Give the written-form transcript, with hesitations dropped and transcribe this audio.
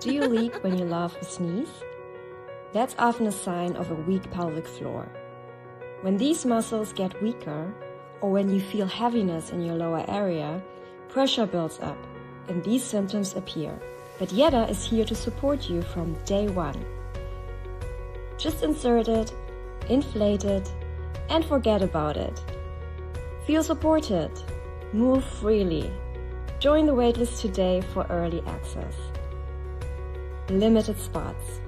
Do you leak when you laugh or sneeze? That's often a sign of a weak pelvic floor. When these muscles get weaker, or when you feel heaviness in your lower area, pressure builds up, and these symptoms appear. But Yeda is here to support you from day one. Just insert it, inflate it, and forget about it. Feel supported. Move freely. Join the waitlist today for early access. Limited spots.